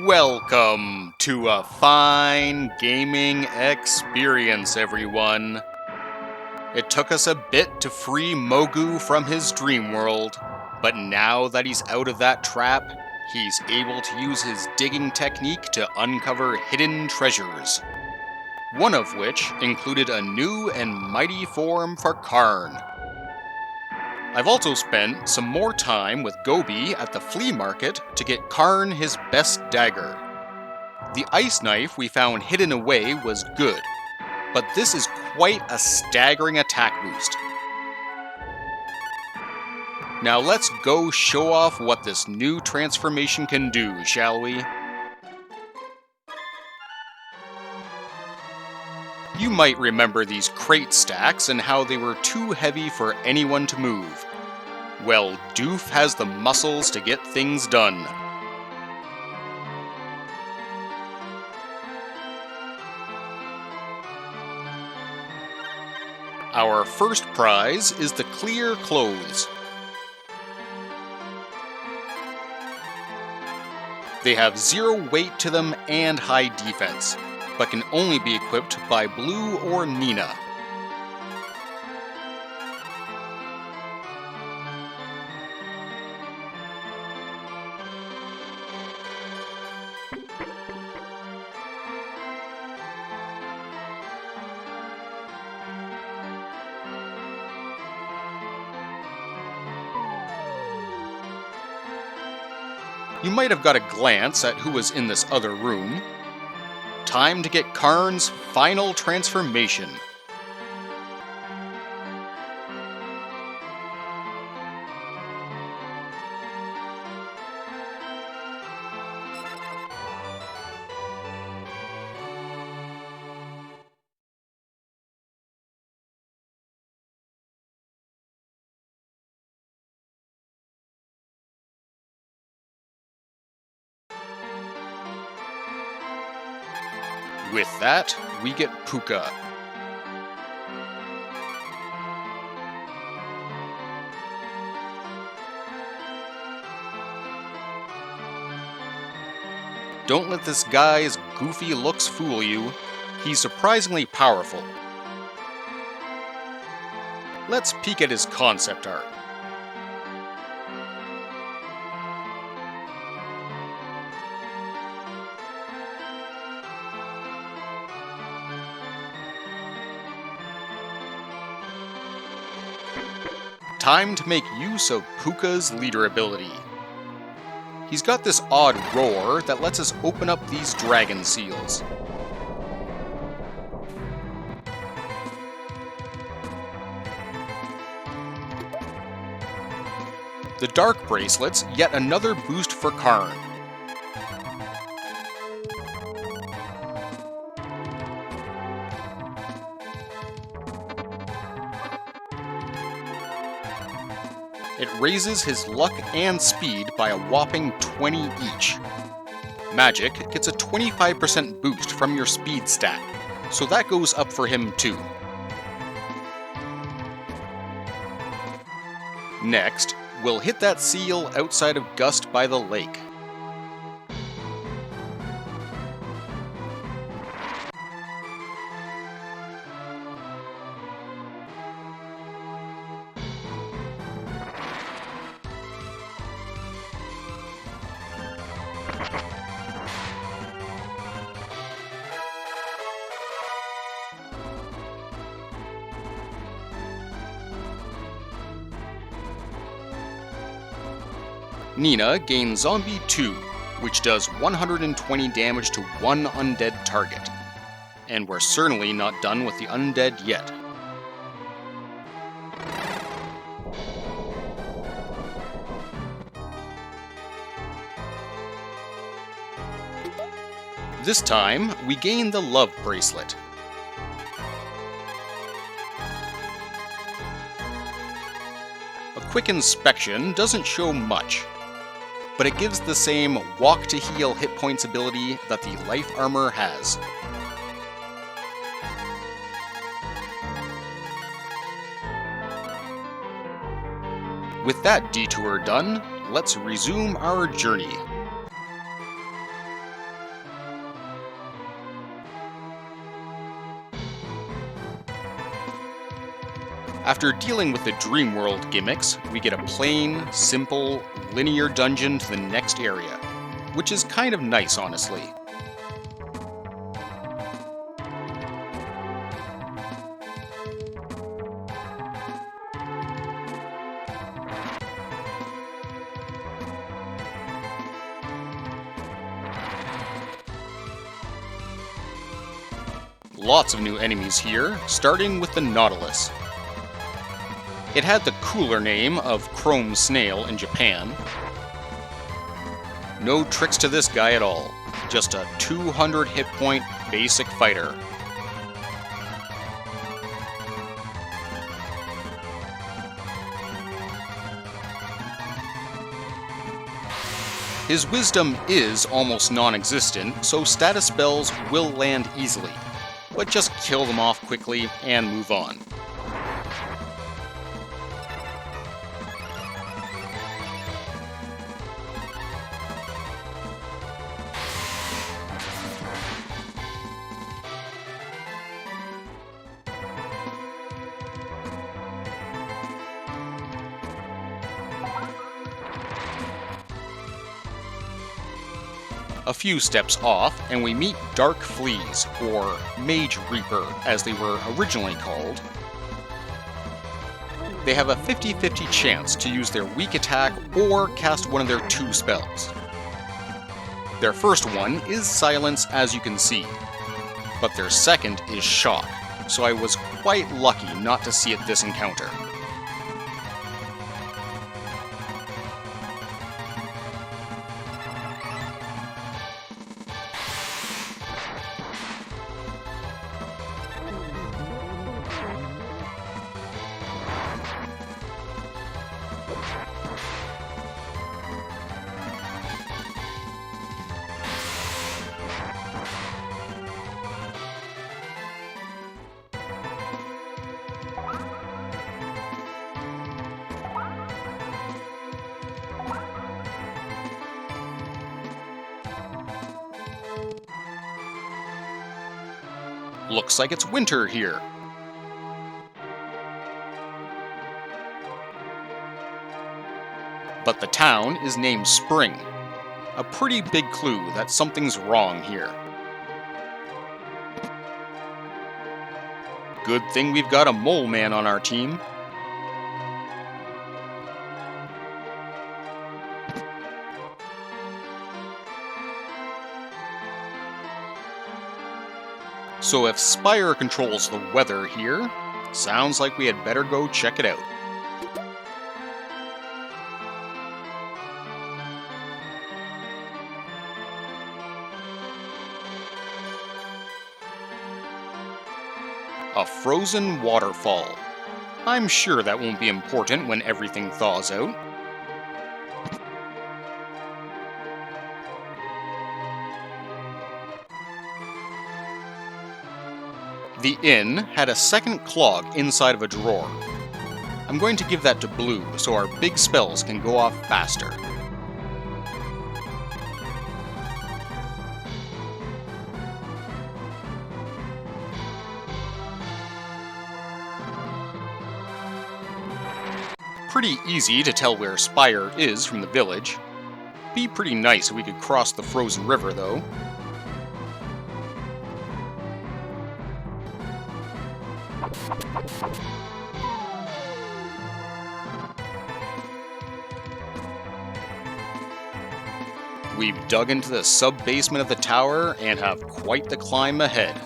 Welcome to a fine gaming experience, everyone. It took us a bit to free Mogu from his dream world, but now that he's out of that trap, he's able to use his digging technique to uncover hidden treasures. One of which included a new and mighty form for Karn. I've also spent some more time with Gobi at the flea market to get Karn his best dagger. The ice knife we found hidden away was good, but this is quite a staggering attack boost. Now let's go show off what this new transformation can do, shall we? You might remember these crate stacks and how they were too heavy for anyone to move. Well, Doof has the muscles to get things done. Our first prize is the clear clothes. They have 0 weight to them and high defense, but can only be equipped by Blue or Nina. You might have got a glance at who was in this other room. Time to get Karn's final transformation. With that, we get Puka. Don't let this guy's goofy looks fool you. He's surprisingly powerful. Let's peek at his concept art. Time to make use of Puka's leader ability. He's got this odd roar that lets us open up these dragon seals. The dark bracelet's yet another boost for Karn. It raises his luck and speed by a whopping 20 each. Magic gets a 25% boost from your speed stat, so that goes up for him too. Next, we'll hit that seal outside of Gust by the lake. Nina gains Zombie 2, which does 120 damage to one undead target. And we're certainly not done with the undead yet. This time, we gain the Love Bracelet. A quick inspection doesn't show much, but it gives the same walk to heal hit points ability that the life armor has. With that detour done, let's resume our journey. After dealing with the Dream World gimmicks, we get a plain, simple, linear dungeon to the next area, which is kind of nice, honestly. Lots of new enemies here, starting with the Nautilus. It had the cooler name of Chrome Snail in Japan. No tricks to this guy at all, just a 200 hit point basic fighter. His wisdom is almost non-existent, so status spells will land easily, but just kill them off quickly and move on. A few steps off, and we meet Dark Fleas, or Mage Reaper, as they were originally called. They have a 50-50 chance to use their weak attack or cast one of their 2 spells. Their first one is Silence, as you can see, but their second is Shock, so I was quite lucky not to see it this encounter. Looks like it's winter here. But the town is named Spring. A pretty big clue that something's wrong here. Good thing we've got a mole man on our team. So if Spyre controls the weather here, sounds like we had better go check it out. A frozen waterfall. I'm sure that won't be important when everything thaws out. The inn had a second clog inside of a drawer. I'm going to give that to Blue so our big spells can go off faster. Pretty easy to tell where Spyre is from the village. Be pretty nice if we could cross the frozen river, though. We've dug into the sub-basement of the tower and have quite the climb ahead.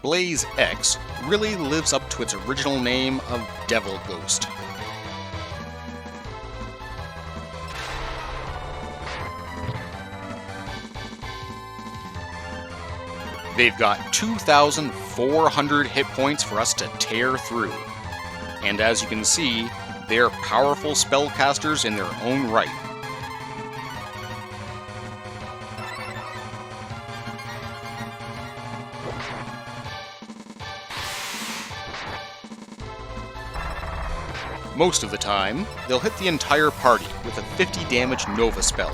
Blaze X really lives up to its original name of Devil Ghost. They've got 2,400 hit points for us to tear through. And as you can see, they're powerful spellcasters in their own right. Most of the time, they'll hit the entire party with a 50 damage Nova spell.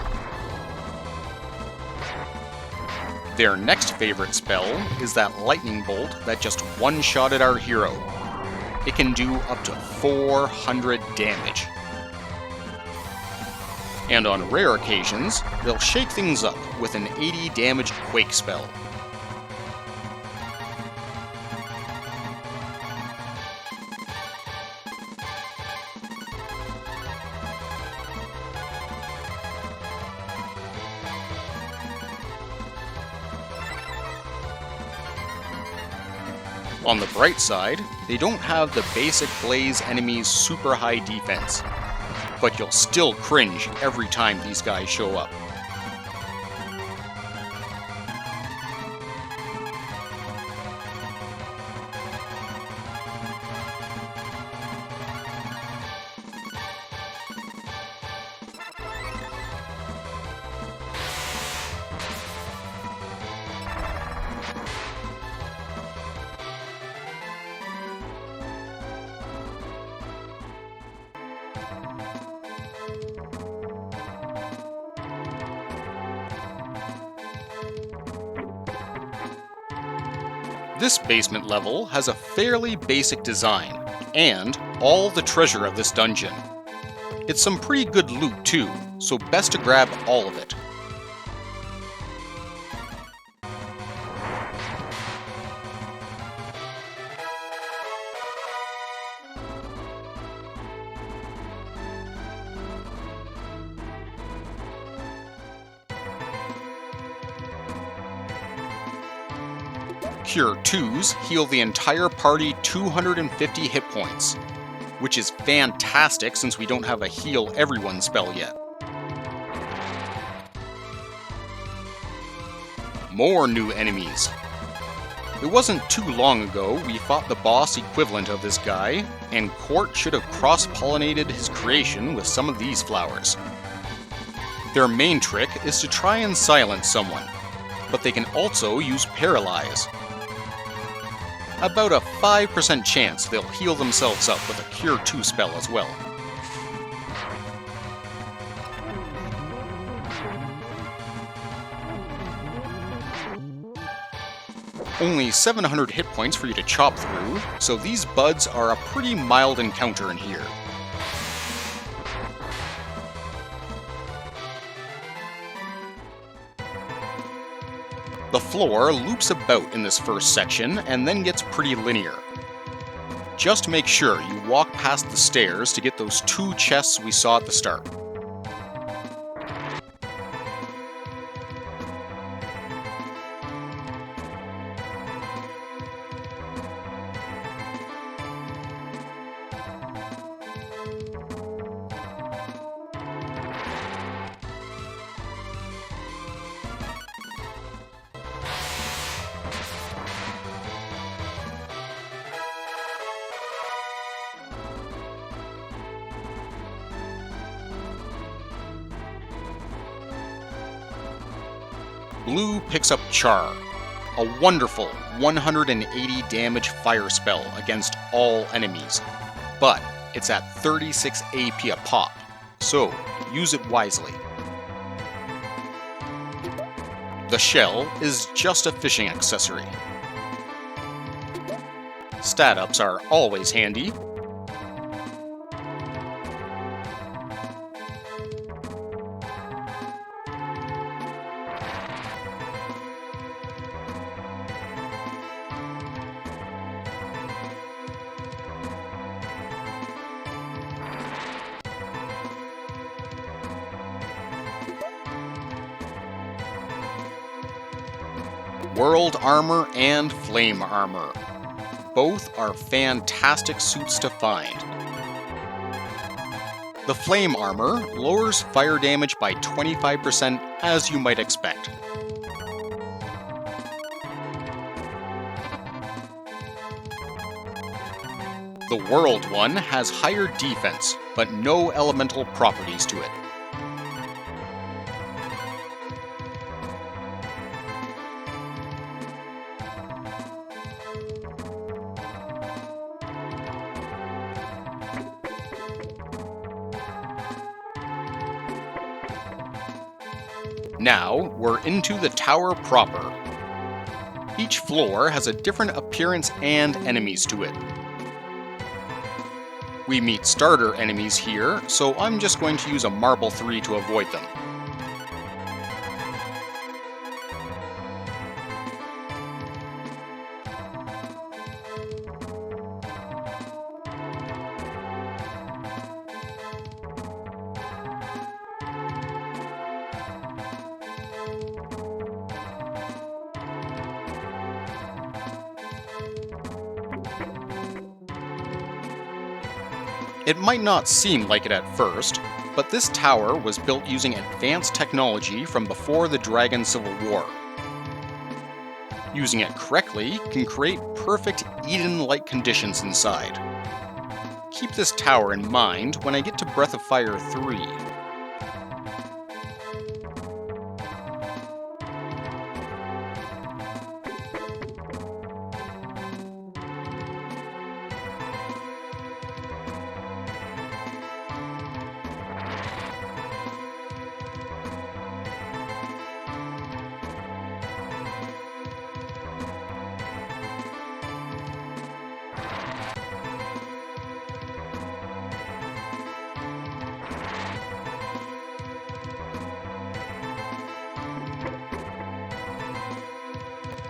Their next favorite spell is that lightning bolt that just one-shotted our hero. It can do up to 400 damage. And on rare occasions, they'll shake things up with an 80 damage quake spell. On the bright side, they don't have the basic Blaze enemy's super high defense, but you'll still cringe every time these guys show up. This basement level has a fairly basic design, and all the treasure of this dungeon. It's some pretty good loot too, so best to grab all of it. Cure 2s heal the entire party 250 hit points, which is fantastic since we don't have a heal everyone spell yet. More new enemies. It wasn't too long ago we fought the boss equivalent of this guy, and Court should have cross-pollinated his creation with some of these flowers. Their main trick is to try and silence someone, but they can also use Paralyze. About a 5% chance they'll heal themselves up with a Cure 2 spell as well. Only 700 hit points for you to chop through, so these buds are a pretty mild encounter in here. The floor loops about in this first section and then gets pretty linear. Just make sure you walk past the stairs to get those 2 chests we saw at the start. Blue picks up Char, a wonderful 180 damage fire spell against all enemies, but it's at 36 AP a pop, so use it wisely. The shell is just a fishing accessory. Stat ups are always handy. World Armor and Flame Armor. Both are fantastic suits to find. The Flame Armor lowers fire damage by 25% as you might expect. The World one has higher defense, but no elemental properties to it. Now, we're into the tower proper, Each floor has a different appearance and enemies to it. We meet starter enemies here, so I'm just going to use a Marble 3 to avoid them. It might not seem like it at first, but this tower was built using advanced technology from before the Dragon Civil War. Using it correctly can create perfect Eden-like conditions inside. Keep this tower in mind when I get to Breath of Fire 3.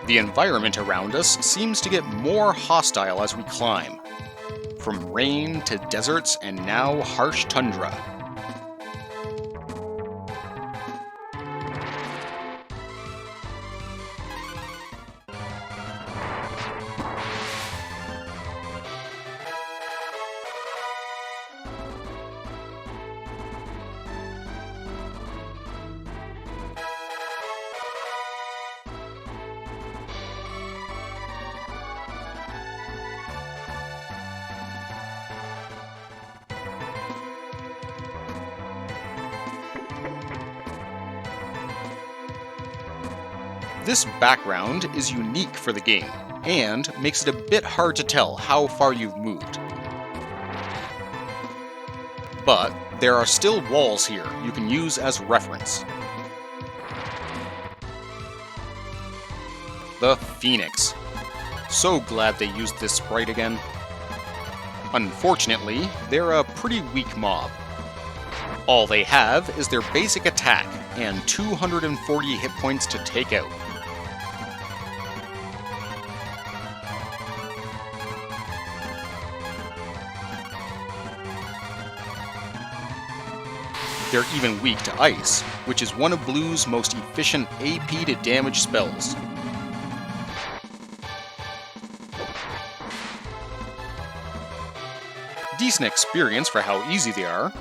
The environment around us seems to get more hostile as we climb, from rain to deserts and now harsh tundra. This background is unique for the game, and makes it a bit hard to tell how far you've moved. But there are still walls here you can use as reference. The Phoenix. So glad they used this sprite again. Unfortunately, they're a pretty weak mob. All they have is their basic attack and 240 hit points to take out. They're even weak to ice, which is one of Blue's most efficient AP to damage spells. Decent experience for how easy they are.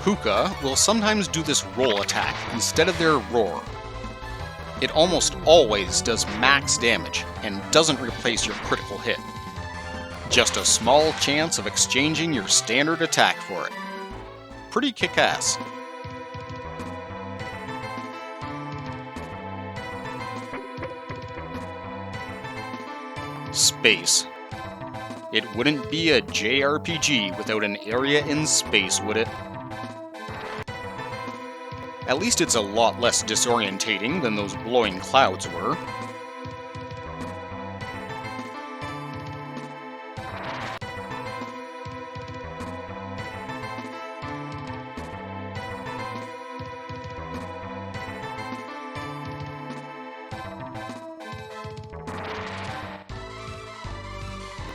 Puka will sometimes do this roll attack instead of their roar. It almost always does max damage and doesn't replace your critical hit. Just a small chance of exchanging your standard attack for it. Pretty kick-ass. Space. It wouldn't be a JRPG without an area in space, would it? At least it's a lot less disorientating than those blowing clouds were.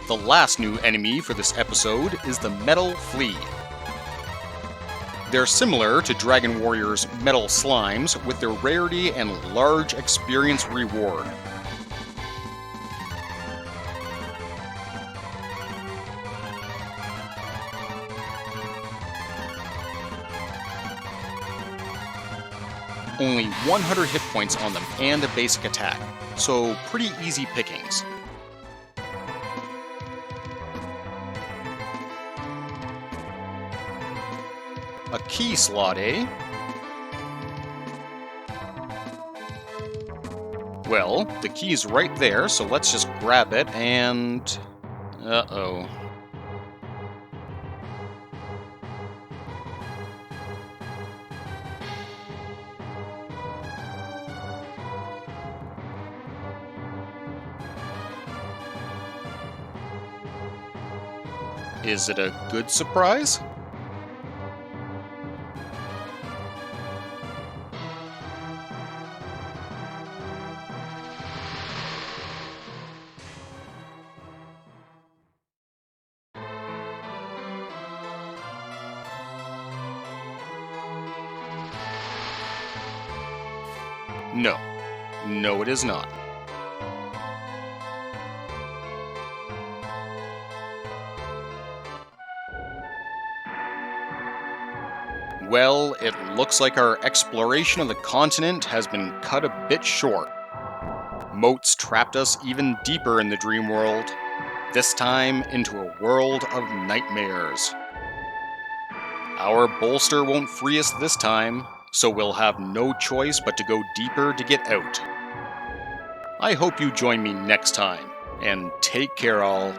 The last new enemy for this episode is the Metal Flea. They're similar to Dragon Warrior's Metal Slimes with their rarity and large experience reward. Only 100 hit points on them and a basic attack, so pretty easy pickings. A key slot, eh? Well, the key's right there, so let's just grab it and... Uh-oh. Is it a good surprise? No. No, it is not. Well, it looks like our exploration of the continent has been cut a bit short. Moats trapped us even deeper in the dream world, this time into a world of nightmares. Our bolster won't free us this time, so we'll have no choice but to go deeper to get out. I hope you join me next time, and take care all.